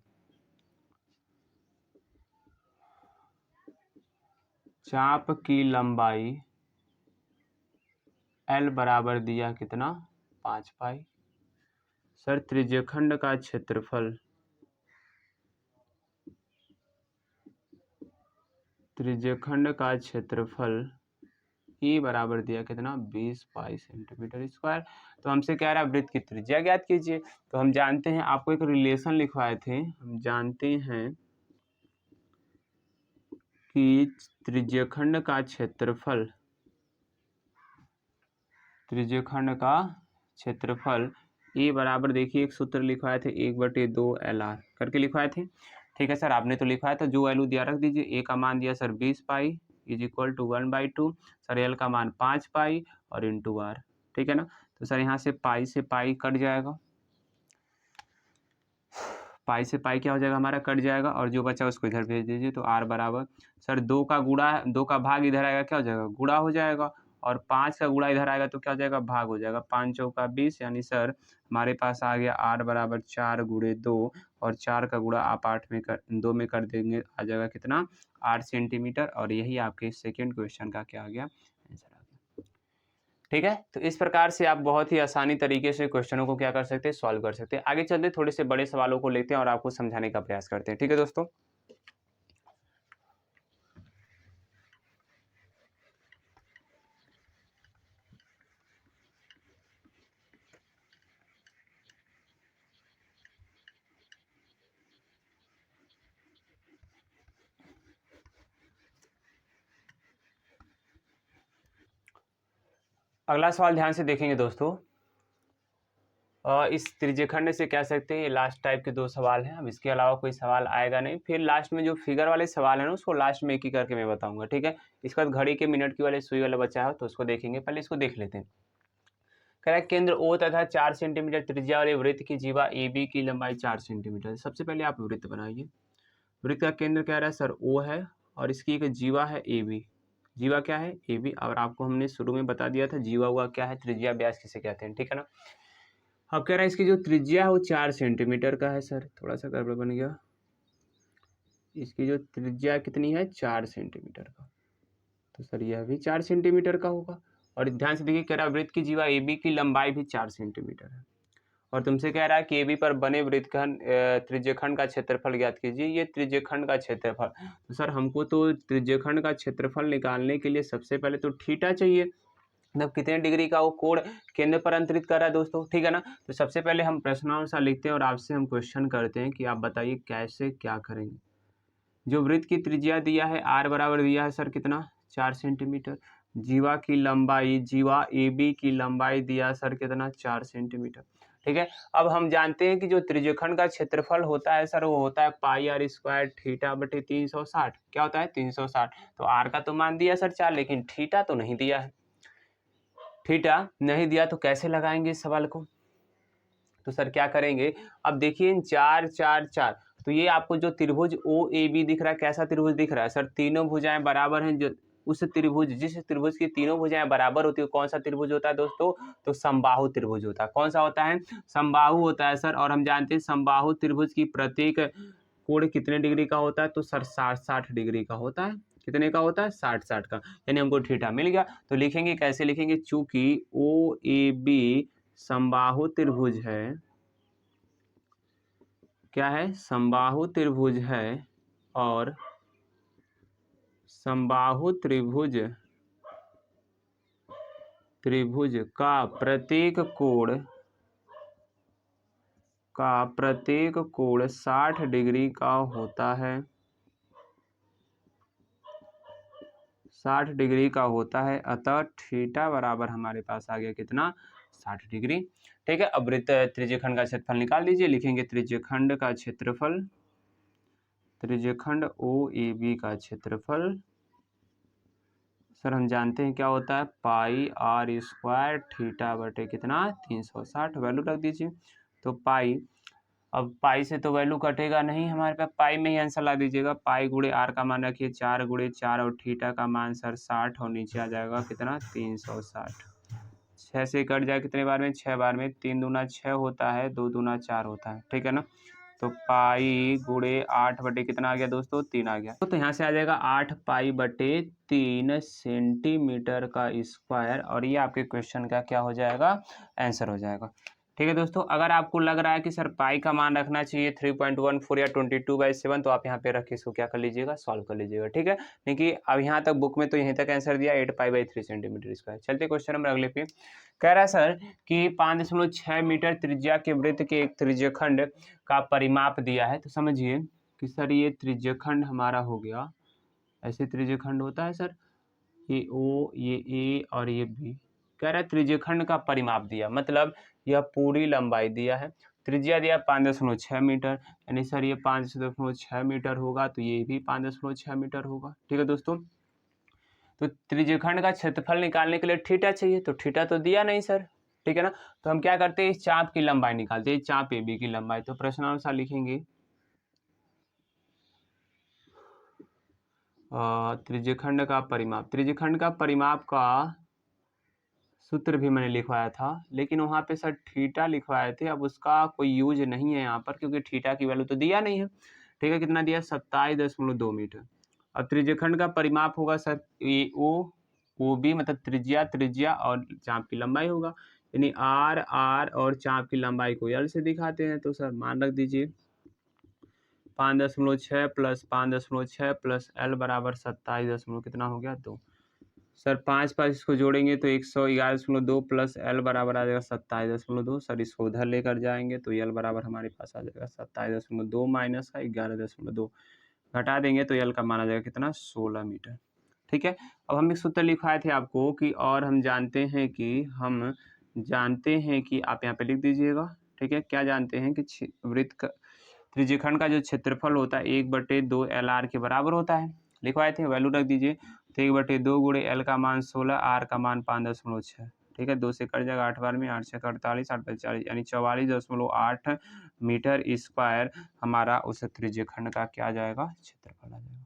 चाप की लंबाई L बराबर दिया कितना 5 पाई। सर त्रिज्यखंड का क्षेत्रफल, त्रिज्यखंड का क्षेत्रफल E बराबर दिया कितना 20 पाई सेंटीमीटर स्क्वायर। तो हमसे कह रहा है वृत्त की त्रिज्या ज्ञात कीजिए। तो हम जानते हैं, आपको एक रिलेशन लिखवाए थे, हम जानते हैं कि त्रिज्यखंड का क्षेत्रफल, त्रिज्यखंड का क्षेत्रफल ए बराबर, देखिए एक सूत्र लिखवाए थे 1/2 LR करके लिखवाए थे। ठीक है सर, आपने तो लिखवाया था, जो वैल्यू दिया रख दीजिए। ए का मान दिया sir 20 pi is equal to 1/2 sir, L का मान 5 पाई और इंटू आर। ठीक है ना, तो सर यहाँ से पाई कट जाएगा, पाई से पाई क्या हो जाएगा हमारा, कट जाएगा, और जो बचा उसको इधर भेज दीजिए। तो आर बराबर सर 2 का गुणा, 2 का भाग इधर आएगा, क्या हो जाएगा, गुणा हो जाएगा, और 5 का गुणा इधर आएगा तो क्या हो जाएगा, भाग हो जाएगा। 5 चौका 20 यानी सर हमारे पास आ गया आर बराबर 4 गुणे 2 और 4 का गुणा आप 2 में कर देंगे, आ जाएगा कितना 8 सेंटीमीटर। और यही आपके सेकेंड क्वेश्चन का क्या आ गया, आंसर आ गया। ठीक है, तो इस प्रकार से आप बहुत ही आसानी तरीके से क्वेश्चनों को क्या कर सकते हैं, सॉल्व कर सकते हैं। आगे चलते थोड़े से बड़े सवालों को लेते हैं और आपको समझाने का प्रयास करते हैं। ठीक है दोस्तों, अगला सवाल ध्यान से देखेंगे दोस्तों। इस त्रिज्यखंड से कह सकते हैं ये लास्ट टाइप के 2 सवाल हैं। अब इसके अलावा कोई सवाल आएगा नहीं, फिर लास्ट में जो फिगर वाले सवाल है ना उसको लास्ट में एक ही करके मैं बताऊंगा। ठीक है, इसके बाद घड़ी के मिनट की वाले सुई वाला बचा है तो उसको देखेंगे, पहले इसको देख लेते हैं। कह रहा है केंद्र O तथा 4 सेंटीमीटर त्रिज्या वाले वृत्त की जीवा AB की लंबाई 4 सेंटीमीटर। सबसे पहले आप वृत्त बनाइए। वृत्त का केंद्र कह रहा है सर O है और इसकी एक जीवा है AB। जीवा क्या है? AB। और आपको हमने शुरू में बता दिया था जीवा हुआ क्या है, त्रिज्या व्यास किसे कहते हैं, ठीक है ना। अब कह रहा है इसकी जो त्रिज्या है वो 4 सेंटीमीटर का है सर, थोड़ा सा गड़बड़ बन गया। इसकी जो त्रिज्या कितनी है? 4 सेंटीमीटर का, तो सर यह भी 4 सेंटीमीटर का होगा। और ध्यान से देखिए, कह रहा है वृत्त की जीवा AB की लंबाई भी 4 सेंटीमीटर है। और तुमसे कह रहा है कि AB पर बने वृत्तखंड त्रिज्यखंड का क्षेत्रफल ज्ञात कीजिए। ये त्रिज्यखंड का क्षेत्रफल, तो सर हमको तो त्रिज्यखंड का क्षेत्रफल निकालने के लिए सबसे पहले तो थीटा चाहिए, मतलब कितने डिग्री का वो कोण केंद्र पर अंतरित कर रहा है दोस्तों, ठीक है ना। तो सबसे पहले हम प्रश्नानुसार लिखते हैं और आपसे हम क्वेश्चन करते हैं कि आप बताइए कैसे क्या करेंगे। जो वृत्त की त्रिज्या दिया है r बराबर दिया है सर कितना? 4 सेंटीमीटर। जीवा की लंबाई, जीवा AB की लंबाई दिया सर कितना? 4 सेंटीमीटर, ठीक है। अब हम जानते हैं कि जो त्रिज्यखंड का क्षेत्रफल होता है सर वो होता है पाई r स्क्वायर थीटा बटे 360। क्या होता है? 360। तो r का तो मान दिया सर 4, लेकिन थीटा तो नहीं दिया है। थीटा नहीं दिया तो कैसे लगाएंगे इस सवाल को? तो सर क्या करेंगे, अब देखिए 4 4 4, तो ये आपको जो त्रिभुज OAB दिख रहा है, कैसा त्रिभुज दिख रहा है सर? तीनों भुजाएं बराबर हैं। जो उस त्रिभुज, जिस त्रिभुज की तीनों भुजाएं बराबर होती है, कौन सा त्रिभुज होता है दोस्तों? तो समबाहु त्रिभुज होता है। कौन सा होता है? समबाहु होता है सर। और हम जानते हैं समबाहु त्रिभुज की प्रत्येक कोण कितने डिग्री का होता है? तो सर 60 डिग्री का होता है। कितने का होता है? 60 का, यानी हमको थीटा मिल गया। तो लिखेंगे, कैसे लिखेंगे? चूंकि OAB समबाहु त्रिभुज है, क्या है? समबाहु त्रिभुज है, और समबाहु त्रिभुज का प्रत्येक कोण 60 डिग्री का होता है। 60 डिग्री का होता है, अतः थीटा बराबर हमारे पास आ गया कितना? 60 डिग्री, ठीक है। अब वृत्त त्रिज्यखंड का क्षेत्रफल निकाल लीजिए। लिखेंगे त्रिज्यखंड का क्षेत्रफल, त्रिज्यखंड OAB का क्षेत्रफल सर हम जानते हैं क्या होता है? पाई r स्क्वायर थीटा बटे कितना? 360। वैल्यू रख दीजिए। तो पाई, अब पाई से तो वैल्यू कटेगा नहीं हमारे पास, पाई में ही आंसर ला दीजिएगा। पाई गुणे r का मान रखिए 4 गुणे 4, और थीटा का मान सर 60, और नीचे आ जाएगा कितना? 360। 6 से कट जाए कितने बार में? 6 बार में। 3 दूना 6 होता है, 2 दूना 4 होता है, ठीक है ना। तो पाई गुणे 8 बटे कितना आ गया दोस्तों? 3 आ गया। तो यहाँ से आ जाएगा 8 पाई बटे 3 सेंटीमीटर का स्क्वायर, और ये आपके क्वेश्चन का क्या हो जाएगा? आंसर हो जाएगा, ठीक है दोस्तों। अगर आपको लग रहा है कि सर पाई का मान रखना चाहिए 3.14 या 22/7, तो आप यहाँ पे रख के इसको क्या कर लीजिएगा? सॉल्व कर लीजिएगा, ठीक है। देखिए अब यहाँ तक बुक में तो यहीं तक आंसर दिया 8 पाई बाई 3 सेंटीमीटर स्क्वायर। चलते क्वेश्चन नंबर अगले पे। कह रहा है सर कि 5.6 मीटर त्रिज्या के वृत्त के एक त्रिज्यखंड का परिमाप दिया है। तो समझिए कि सर ये त्रिज्यखंड हमारा हो गया, ऐसे त्रिज्यखंड होता है सर, ये O, ये A और ये B। कह रहा है त्रिज्यखंड का परिमाप दिया, मतलब यह पूरी लंबाई दिया है। त्रिज्या दिया 5.6 मीटर, यानी सर ये 5.6 मीटर होगा, तो ये भी 5.6 मीटर होगा, ठीक है दोस्तों। तो त्रिज्यखंड का क्षेत्रफल निकालने के लिए थीटा चाहिए, तो थीटा तो दिया नहीं सर, ठीक है ना। तो हम क्या करते हैं? इस चाप की लंबाई निकालते हैं, चाप AB की लंबाई। तो प्रश्नानुसार लिखेंगे त्रिज्यखंड का परिमाप। त्रिज्यखंड का परिमाप का सूत्र भी मैंने लिखवाया था, लेकिन वहाँ पे सर थीटा लिखवाए थे। अब उसका कोई यूज नहीं है यहाँ पर, क्योंकि थीटा की वैल्यू तो दिया नहीं है, ठीक है। कितना दिया? 27.2 मीटर। अब त्रिज्यखंड का परिमाप होगा सर OB, मतलब त्रिज्या और चाप की लंबाई होगा, यानी R और चाप की लंबाई को L से दिखाते हैं। तो सर मान रख दीजिए 5.6 प्लस 5.6 प्लस L बराबर 27 कितना हो गया? 2। सर 5 इसको जोड़ेंगे तो 111.2 प्लस L बराबर आ जाएगा 27.2। सर इसको उधर लेकर जाएंगे तो L बराबर हमारे पास आ जाएगा 27.2 माइनस का 11.2, घटा देंगे तो L का मान आ जाएगा कितना? 16 मीटर, ठीक है। अब हम एक सूत्र लिखवाए थे आपको कि, और हम जानते हैं कि आप यहाँ पे लिख दीजिएगा, ठीक है। क्या जानते हैं कि वृत्त का त्रिज्यखंड का जो क्षेत्रफल होता है 1/2 LR के बराबर होता है। लिखवाए थे, वैल्यू रख दीजिए। तो 1/2 गुणे L का मान 16, R का मान 5.6, ठीक है, 2 से कट जाएगा 8 बार में, 8 से 48, 8 5 40 यानी 44.8 मीटर स्क्वायर हमारा उस त्रिज्यखंड का क्या आ जाएगा, क्षेत्रफल आ जाएगा।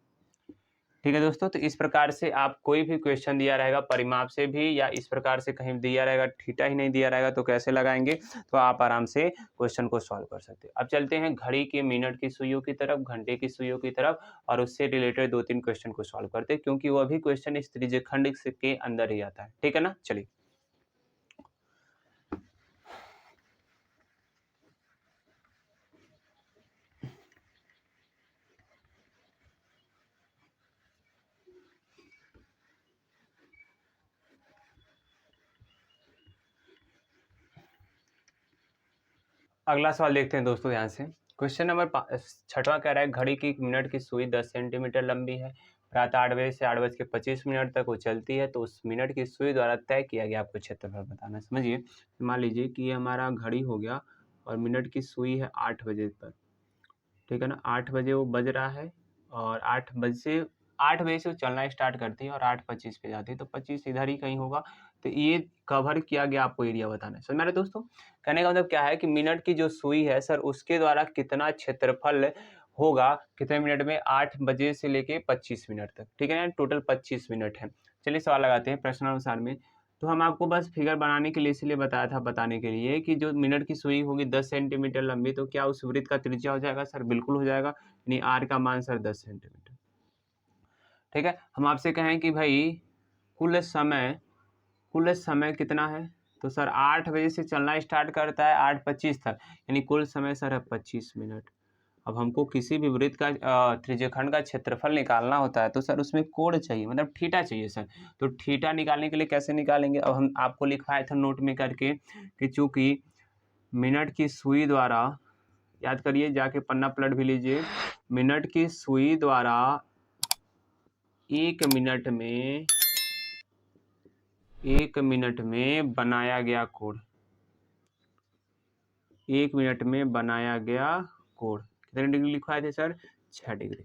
ठीक है दोस्तों, तो इस प्रकार से आप कोई भी क्वेश्चन दिया रहेगा परिमाप से भी, या इस प्रकार से कहीं दिया रहेगा थीटा ही नहीं दिया रहेगा तो कैसे लगाएंगे, तो आप आराम से क्वेश्चन को सॉल्व कर सकते हैं। अब चलते हैं घड़ी के मिनट की सुइयों की तरफ, घंटे की सुइयों की तरफ, और उससे रिलेटेड 2-3 क्वेश्चन को सॉल्व करते हैं, क्योंकि वह भी क्वेश्चन इस त्रिज्यखंड के अंदर ही आता है। ठीक है ना, चलिए। अगला सवाल देखते हैं दोस्तों ध्यान से। क्वेश्चन नंबर 6वां कह रहा है घड़ी की मिनट की सुई 10 सेंटीमीटर लंबी है, रात 8 बजे से 8:25 तक वो चलती है, तो उस मिनट की सुई द्वारा तय किया गया आपको क्षेत्रफल बताना है। समझिए, मान लीजिए कि ये हमारा घड़ी हो गया और मिनट की सुई है 8 बजे पर, ठीक है ना, 8 बजे वो बज रहा है और 8 बजे से वो चलना स्टार्ट करती है और 8:25 पे जाती है, तो 25 इधर ही कहीं होगा। तो ये कवर किया गया आपको एरिया बताना है। समझ में आ रहा है दोस्तों? कहने का मतलब क्या है कि मिनट की जो सुई है सर, उसके द्वारा कितना क्षेत्रफल होगा कितने मिनट में, 8 बजे से लेके 25 मिनट तक। ठीक है ना, टोटल 25 मिनट है। चलिए सवाल लगाते हैं प्रश्नानुसार में। तो हम आपको बस फिगर बनाने के लिए इसलिए बताया था, बताने के लिए कि जो मिनट की सुई होगी 10 सेंटीमीटर लंबी, तो क्या उस वृत्त का त्रिज्या हो जाएगा सर? बिल्कुल हो जाएगा, यानी आर का मान सर 10 सेंटीमीटर। ठीक है, हम आपसे कहें कि भाई कुल समय कितना है, तो सर 8 बजे से चलना स्टार्ट करता है 8:25 तक, यानी कुल समय सर है 25 मिनट। अब हमको किसी भी वृत्त का त्रिज्यखंड का क्षेत्रफल निकालना होता है, तो सर उसमें कोण चाहिए, मतलब थीटा चाहिए सर। तो थीटा निकालने के लिए कैसे निकालेंगे, अब हम आपको लिखवाए थे नोट में करके कि चूंकि मिनट की सुई द्वारा, याद करिए जाके पन्ना पलट भी लीजिए, मिनट की सुई द्वारा 1 मिनट में बनाया गया कोण, 1 मिनट में बनाया गया कोण कितने डिग्री लिखवाए थे सर? 6 डिग्री।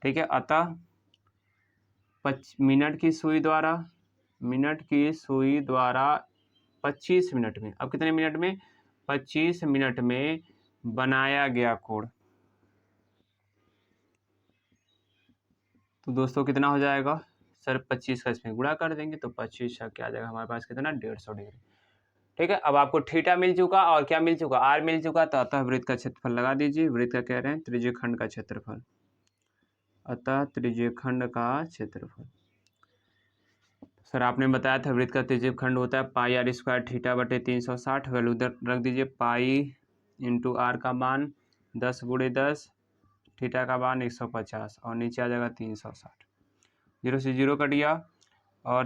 ठीक है, अतः मिनट की सुई द्वारा 25 मिनट में, अब कितने मिनट में? 25 मिनट में बनाया गया कोण, तो दोस्तों कितना हो जाएगा सर? 25 का इसमें गुणा कर देंगे तो 25 क्या आ जाएगा हमारे पास, कितना? 150 डिग्री। ठीक है, अब आपको थीटा मिल चुका और क्या मिल चुका? आर मिल चुका, तो अतः वृत्त का क्षेत्रफल लगा दीजिए। वृत्त का कह रहे हैं त्रिज्यखंड का क्षेत्रफल, अतः त्रिज्यखंड का क्षेत्रफल। सर आपने बताया था वृत्त का त्रिज्यखंड होता है पाई आर स्क्वायर थीटा बटे 360, वैल्यू रख दीजिए, पाई इंटू आर का मान 10 × 10, थीटा का मान 150 और नीचे आ जाएगा 360। 0 से 0 कट गया और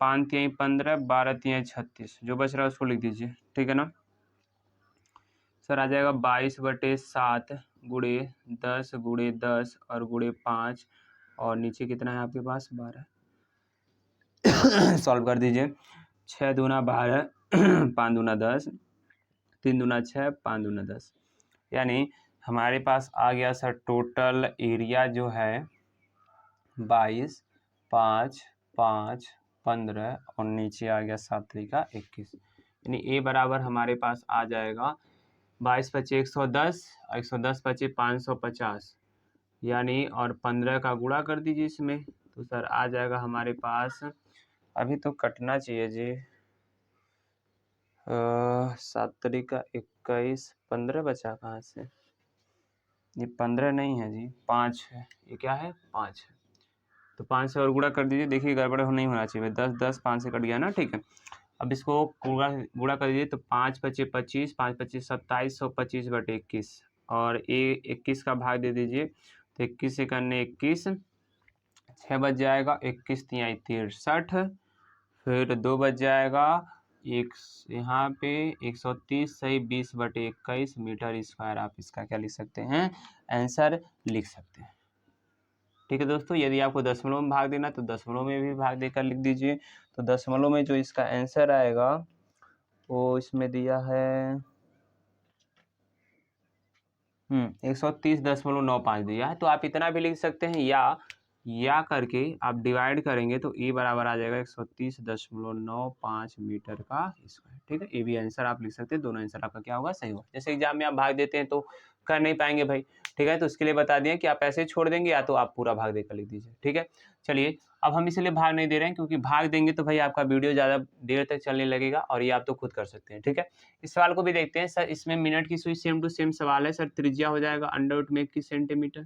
5 × 15, 12 × 36, जो बच रहा है उसको लिख दीजिए। ठीक है ना सर, आ जाएगा 22/7 × 10 × 10 और × 5 और नीचे कितना है आपके पास? 12। सॉल्व कर दीजिए, 6 दूना 12, 5 दूना 10, 3 दूना 6, 5 दूना 10, यानी हमारे पास आ गया सर टोटल एरिया जो है 22, 5, 5, 15 और नीचे आ गया 7 × 21, यानी ए बराबर हमारे पास आ जाएगा 22 × 25 110, 110 × 25 550, यानी और 15 का गुणा कर दीजिए इसमें, तो सर आ जाएगा हमारे पास, अभी तो कटना चाहिए जी, 7 × 21, 15 बचा कहाँ से? ये 15 नहीं है जी, 5 है। ये क्या है? 5 है, तो 5 से और गुणा कर दीजिए। देखिए गड़बड़ नहीं होना चाहिए, 10 10 5 से कट गया ना। ठीक है, अब इसको गुणा कर दीजिए, तो 5 × 25 25, 5 × 25 27, 125/21 और 21 का भाग दे दीजिए, तो 21 से करने 21, 6 बच जाएगा, 21 × 3 = 63, फिर 2 बच जाएगा, एक यहाँ पे 130 सही 20/21 मीटर स्क्वायर। आप इसका क्या लिख सकते हैं? आंसर लिख सकते हैं। ठीक है दोस्तों, यदि आपको दशमलव में भाग देना तो दशमलव में भी भाग देकर लिख दीजिए। तो दशमलव में जो इसका आंसर आएगा वो इसमें दिया है 130.95 दिया है, तो आप इतना भी लिख सकते हैं, या करके आप डिवाइड करेंगे तो ए बराबर आ जाएगा 130.95 मीटर का स्क्वायर। ठीक है, ये भी आंसर आप लिख सकते हैं, दोनों आंसर आपका क्या होगा, सही होगा। जैसे एग्जाम में आप भाग देते हैं तो कर नहीं पाएंगे भाई, ठीक है, तो उसके लिए बता दिए कि आप ऐसे छोड़ देंगे या तो आप पूरा भाग देकर लिख दीजिए। ठीक है, चलिए अब हम इसलिए भाग नहीं दे रहे हैं क्योंकि भाग देंगे तो भाई आपका वीडियो ज़्यादा देर तक चलने लगेगा और ये आप तो खुद कर सकते हैं। ठीक है, इस सवाल को भी देखते हैं सर। इसमें मिनट की सुई सेम टू सेम सवाल है सर। त्रिज्या हो जाएगा अंडर में 21 सेंटीमीटर।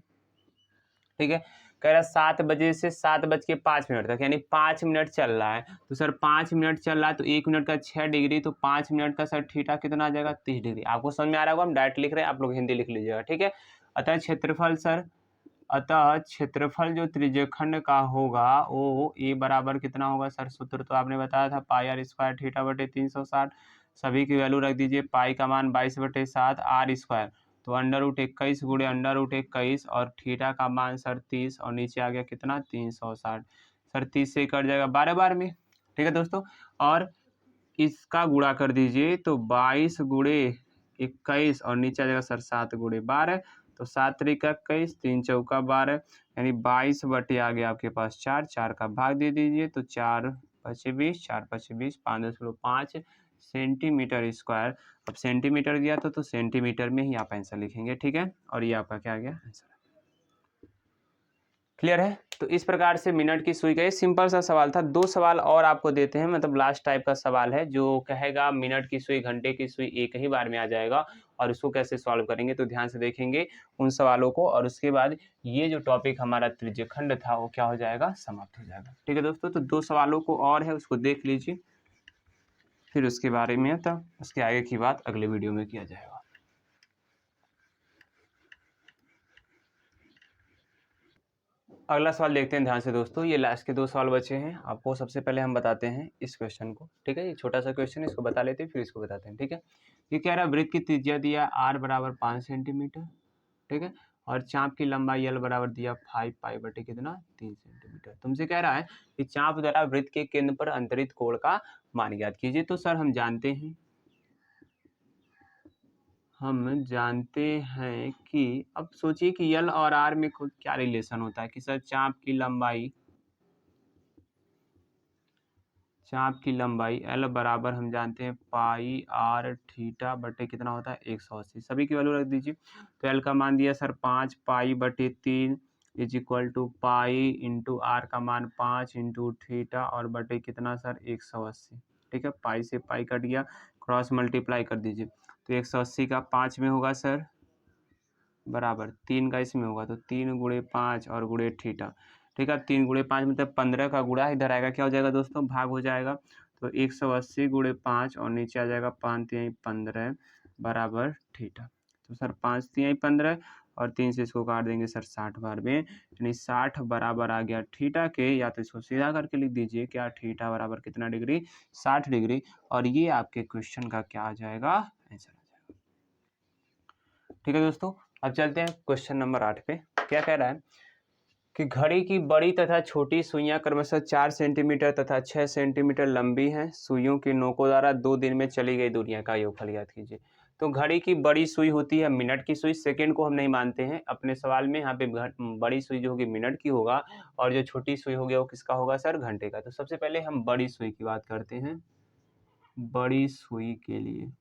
ठीक है, कह रहा 7 बजे से 7:05 तक, यानी 5 मिनट चल रहा है। तो सर 5 मिनट चल रहा है तो 1 मिनट का 6 डिग्री, तो 5 मिनट का सर थीटा कितना आ जाएगा, 30 डिग्री। आपको समझ में आ रहा होगा, हम डायरेक्ट लिख रहे हैं, आप लोग हिंदी लिख लीजिएगा। ठीक है, अतः क्षेत्रफल सर, अतः क्षेत्रफल जो त्रिज्यखंड का होगा वो ए बराबर कितना होगा सर, सूत्र तो आपने बताया था पाई आर स्क्वायर थीटा बटे 360। सभी की वैल्यू रख दीजिए, पाई का मान 22/7 आर स्क्वायर, तो अंडर रूट 21 गुणे अंडर रूट 21 और थीटा का मान सर 30 और नीचे आ गया कितना 360। सर 30 से कट जाएगा 12 बार में। ठीक है दोस्तों, और इसका गुणा कर दीजिए तो 22 गुणे 21 और नीचे आ जाएगा सर 7 गुणे 12, तो 7 त्रिक 21, 3 चौका 12, यानी 22 बटे आ गया आपके पास 4, 4 का भाग दे दीजिए तो 4 पचे 20, 4 पचे 20, 5.5 सेंटीमीटर स्क्वायर। अब सेंटीमीटर दिया तो सेंटीमीटर में ही आप आंसर लिखेंगे। ठीक है, और ये आपका क्या आ गया आंसर। क्लियर है, तो इस प्रकार से मिनट की सुई का ये सिंपल सा सवाल था। 2 सवाल और आपको देते हैं, मतलब लास्ट टाइप का सवाल है जो कहेगा मिनट की सुई घंटे की सुई एक ही बार में आ जाएगा, और उसको कैसे सॉल्व करेंगे, तो ध्यान से देखेंगे उन सवालों को, और उसके बाद ये जो टॉपिक हमारा त्रिज्यखंड था वो क्या हो जाएगा, समाप्त हो जाएगा। ठीक है दोस्तों, तो 2 सवालों को और है, उसको देख लीजिए, फिर उसके बारे में तब उसके आगे की बात अगले वीडियो में किया जाएगा। अगला सवाल देखते हैं ध्यान से दोस्तों। ये लास्ट के 2 सवाल बचे हैं, आपको सबसे पहले हम बताते हैं इस क्वेश्चन को। ठीक है, ये छोटा सा क्वेश्चन है, इसको बता लेते हैं फिर इसको बताते हैं। ठीक है, ये कह रहा है वृत्त की त्रिज्या दिया r बराबर 5 सेंटीमीटर। ठीक है, और चाप की लंबाई l बराबर दिया 5 पाई बटे कितना 3 सेंटीमीटर। तुमसे कह रहा है कि चाप द्वारा वृत्त के केंद्र पर अंतरित कोण का मान ज्ञात कीजिए। तो सर हम जानते हैं कि अब सोचिए कि यल और आर में क्या रिलेशन होता है कि सर चाप की लंबाई एल बराबर हम जानते हैं पाई आर थीटा बटे कितना होता है 180। सभी की वैल्यू रख दीजिए, तो एल का मान दिया सर 5 पाई बटे 3 is equal to pi into r का मान 5 इंटू थीटा और बटे कितना सर 180। ठीक है, पाई से पाई कट गया, क्रॉस मल्टीप्लाई कर दीजिए, तो 180 का 5 में होगा सर बराबर 3 का इसमें होगा, तो 3 गुणे 5 और गुणे थीटा। ठीक है, 3 गुणे 5 मतलब 15 का गुणा इधर आएगा, क्या हो जाएगा दोस्तों, भाग हो जाएगा, तो 180 गुणे 5 और नीचे आ जाएगा 5 तिहाई 15 बराबर थीटा। तो सर 5 तिहाई 15 और 3 से इसको काट देंगे सर 60 बार में, यानी 60 बराबर आ गया थीटा के, या तो इसको सीधा करके लिख दीजिए क्या, थीटा बराबर कितना डिग्री 60 डिग्री, और ये आपके क्वेश्चन का क्या आ जाएगा आंसर आ जाएगा। ठीक है दोस्तों, अब चलते हैं क्वेश्चन नंबर 8 पे। क्या कह रहा है कि घड़ी की बड़ी तथा छोटी सुइयां क्रमशः 4 सेंटीमीटर तथा 6 सेंटीमीटर लंबी हैं। सुइयों के नोकों द्वारा 2 दिन में चली गई दूरियां का योगफल ज्ञात कीजिए। तो घड़ी की बड़ी सुई होती है मिनट की सुई, सेकंड को हम नहीं मानते हैं अपने सवाल में, यहाँ पे बड़ी सुई जो होगी मिनट की होगा, और जो छोटी सुई होगी वो किसका होगा सर, घंटे का। तो सबसे पहले हम बड़ी सुई की बात करते हैं। बड़ी सुई के लिए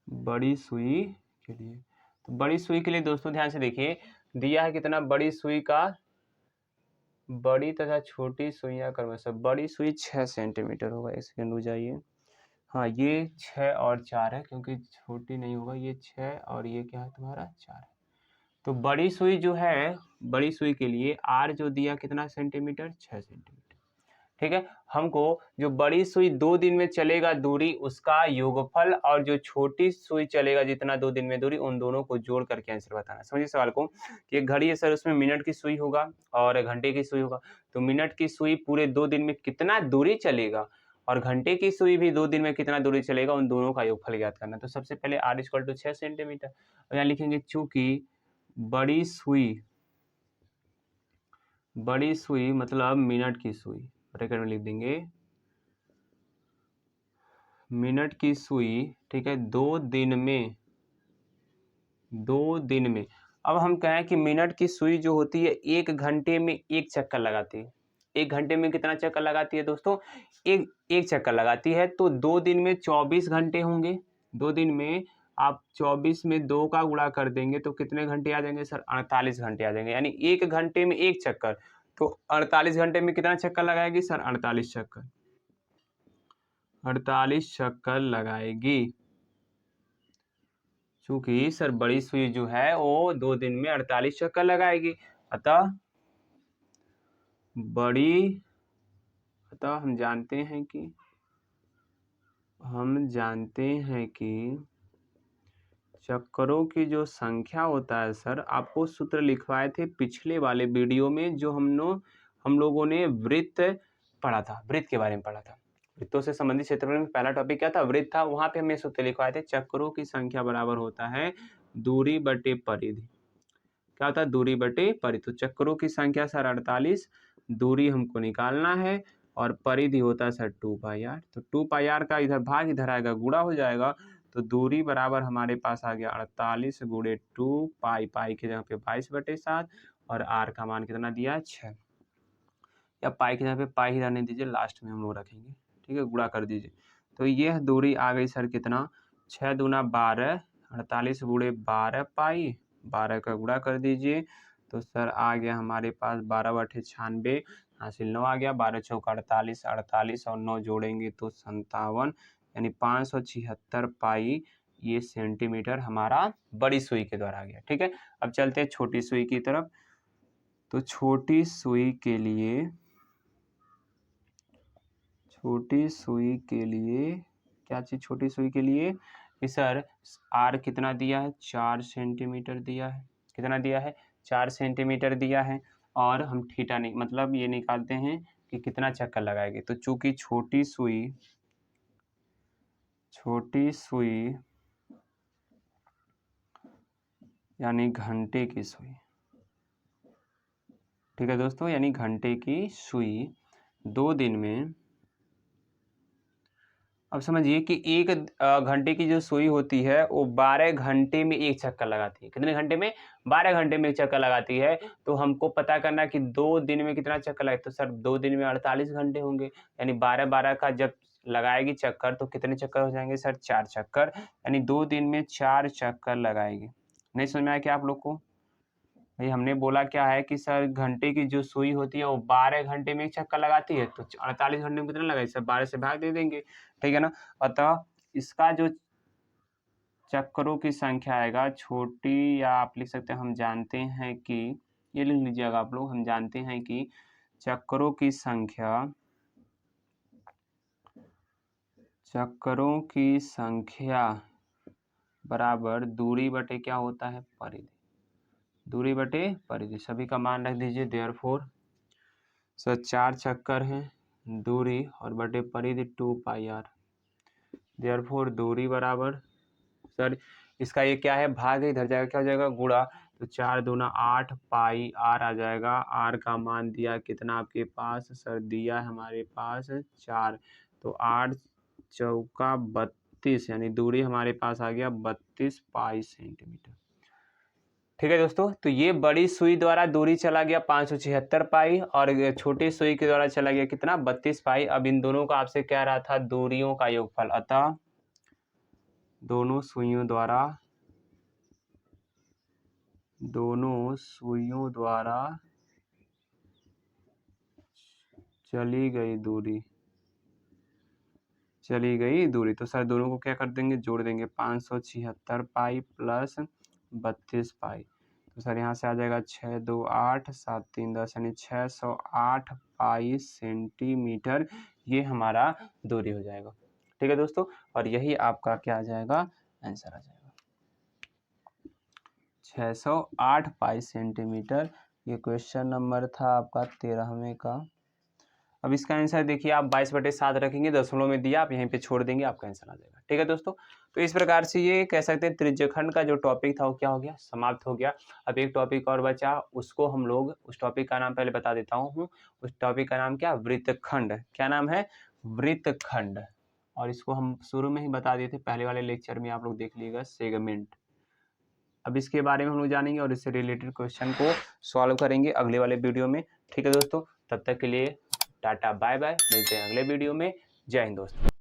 तो बड़ी सुई के लिए दोस्तों ध्यान से देखिए, दिया है कितना, बड़ी सुई का बड़ी तथा छोटी सुइयां क्रमशः, बड़ी सुई 6 सेंटीमीटर होगा, एक सेकंड हो जाइए, हाँ ये 6 और 4 है क्योंकि छोटी नहीं होगा, ये 6 और ये क्या है तुम्हारा 4 है। तो बड़ी सुई जो है, बड़ी सुई के लिए आर जो दिया कितना सेंटीमीटर, 6 सेंटीमीटर। ठीक है, हमको जो बड़ी सुई 2 दिन में चलेगा दूरी उसका योगफल, और जो छोटी सुई चलेगा जितना 2 दिन में दूरी, उन दोनों को जोड़ करके आंसर बताना। समझिए सवाल को कि एक घड़ी है सर, उसमें मिनट की सुई होगा और घंटे की सुई होगा, तो मिनट की सुई पूरे 2 दिन में कितना दूरी चलेगा और घंटे की सुई भी 2 दिन में कितना दूरी चलेगा, उन दोनों का योगफल ज्ञात करना। तो सबसे पहले r = 6 सेंटीमीटर, और यहाँ लिखेंगे चूंकि बड़ी सुई मतलब मिनट की सुई, ब्रैकेट में लिख देंगे मिनट की सुई, ठीक है, 2 दिन में अब हम कहें कि मिनट की सुई जो होती है 1 घंटे में 1 चक्कर लगाती है। 1 घंटे में कितना चक्कर लगाती है दोस्तों? 1 चक्कर लगाती है। तो 2 दिन में 24 घंटे होंगे। 2 दिन में आप 24 में 2 का गुणा कर देंगे तो कितने घंटे आ जाएंगे सर? 48 घंटे आ जाएंगे। यानी 1 घंटे में 1 चक्कर, तो 48 घंटे में कितना चक्कर लगाएगी सर? 48 चक्कर। 48 चक्कर लगाएगी। चूंकि सर बड़ी सुई जो है वो 2 दिन में 48 चक्कर लगाएगी, अतः हम जानते हैं कि चक्करों की जो संख्या होता है सर, आपको सूत्र लिखवाए थे पिछले वाले वीडियो में, जो हम लोगों ने वृत्त पढ़ा था, वृत्त के बारे में पढ़ा था। वृत्तों से संबंधित क्षेत्रफल में पहला टॉपिक क्या था? वृत्त था। वहां पे हमने सूत्र लिखवाए थे, चक्करों की संख्या बराबर होता है दूरी बटे परिधि। क्या होता है? दूरी बटे परिधि। तो चक्करों की संख्या सर 48, दूरी हमको निकालना है, और परिधि होता है सर 2πr। तो 2πr का इधर भाग इधर आएगा, गुणा हो जाएगा। तो दूरी बराबर हमारे पास आ गया 48 गुणे 2 पाई, पाई की जगह पे 22/7, और r का मान कितना दिया है? 6। या पाई की जगह पे पाई ही रहने दीजिए, लास्ट में हम लोग रखेंगे, ठीक है, गुणा कर दीजिए। तो यह दूरी आ गई सर कितना? 6 दूना 12, 48 गुणे 12 पाई, 12 का गुणा कर दीजिए। तो सर आ गया हमारे पास 12/96, हासिल 9 आ गया। 12 चौका 48, 48 और 9 जोड़ेंगे तो 57, यानी 576 पाई ये सेंटीमीटर हमारा बड़ी सुई के द्वारा आ गया। ठीक है, अब चलते हैं छोटी सुई की तरफ। तो छोटी सुई के लिए क्या चीज? छोटी सुई के लिए कि सर आर कितना दिया है? 4 सेंटीमीटर दिया है। कितना दिया है? 4 सेंटीमीटर दिया है। और हम थीटा नहीं, मतलब ये निकालते हैं कि कितना चक्कर लगाएगी। तो चूंकि छोटी सुई यानी घंटे की सुई, ठीक है दोस्तों, यानी घंटे की सुई 2 दिन में, अब समझिए कि 1 घंटे की जो सुई होती है वो 12 घंटे में 1 चक्कर लगाती है। कितने घंटे में? 12 घंटे में 1 चक्कर लगाती है। तो हमको पता करना है कि 2 दिन में कितना चक्कर लगाए। तो सर 2 दिन में 48 घंटे होंगे, यानी 12-12 का जब लगाएगी चक्कर तो कितने चक्कर हो जाएंगे सर? 4 चक्कर, यानी 2 दिन में 4 चक्कर लगाएगी। नहीं समझ में आया क्या आप लोग को? भाई हमने बोला क्या है कि सर घंटे की जो सुई होती है वो 12 घंटे में 1 चक्कर लगाती है, तो 48 घंटे में कितना लगाएगी सर? 12 से भाग दे देंगे, ठीक है ना। अतः इसका जो चक्करों की संख्या आएगा छोटी, या आप लिख सकते हैं, हम जानते हैं कि, ये लिख लीजिएगा आप लोग, हम जानते हैं कि चक्करों की संख्या बराबर दूरी बटे क्या होता है? परिधि। दूरी बटे परिधि, सभी का मान रख दीजिए। देयरफॉर सर 4 चक्कर हैं, दूरी और बटे परिधि 2πr। देयरफॉर दूरी बराबर, सर इसका ये क्या है? भाग है, इधर जाएगा क्या हो जाएगा? गुणा। तो 4 दूना 8 पाई r आ जाएगा। r का मान दिया कितना आपके पास? सर दिया है हमारे पास 4। तो 8 चौका 32, यानी दूरी हमारे पास आ गया 32 पाई सेंटीमीटर। ठीक है दोस्तों, तो ये बड़ी सुई द्वारा दूरी चला गया 576 पाई, और छोटी सुई के द्वारा चला गया कितना? 32 पाई। अब इन दोनों का आपसे कह रहा था दूरियों का योगफल, अतः दोनों सुइयों द्वारा चली गई दूरी, तो सर दोनों को क्या कर देंगे? जोड़ देंगे। 576 पाई प्लस 32 पाई, तो सर यहाँ से आ जाएगा 6 2 8 7 3 10, यानी 608 पाई सेंटीमीटर ये हमारा दूरी हो जाएगा। ठीक है दोस्तों, और यही आपका क्या आ जाएगा? आंसर आ जाएगा 608 पाई सेंटीमीटर। ये क्वेश्चन नंबर था आपका 13वें का। अब इसका आंसर देखिए, आप 22/7 रखेंगे, दशमलव में दिया, आप यहीं पे छोड़ देंगे, आपका आंसर आ जाएगा। ठीक है दोस्तों, तो इस प्रकार से ये कह सकते हैं त्रिज्यखंड का जो टॉपिक था वो क्या हो गया? समाप्त हो गया। अब एक टॉपिक और बचा, उसको हम लोग, उस टॉपिक का नाम पहले बता देता हूँ। उस टॉपिक का नाम क्या? वृत्तखंड। क्या नाम है? वृत्तखंड। और इसको हम शुरू में ही बता दिए थे, पहले वाले लेक्चर में आप लोग देख लीजिएगा, सेगमेंट। अब इसके बारे में हम लोग जानेंगे और इससे रिलेटेड क्वेश्चन को सॉल्व करेंगे अगले वाले वीडियो में। ठीक है दोस्तों, तब तक के लिए टाटा बाय बाय, मिलते हैं अगले वीडियो में। जय हिंद दोस्तों।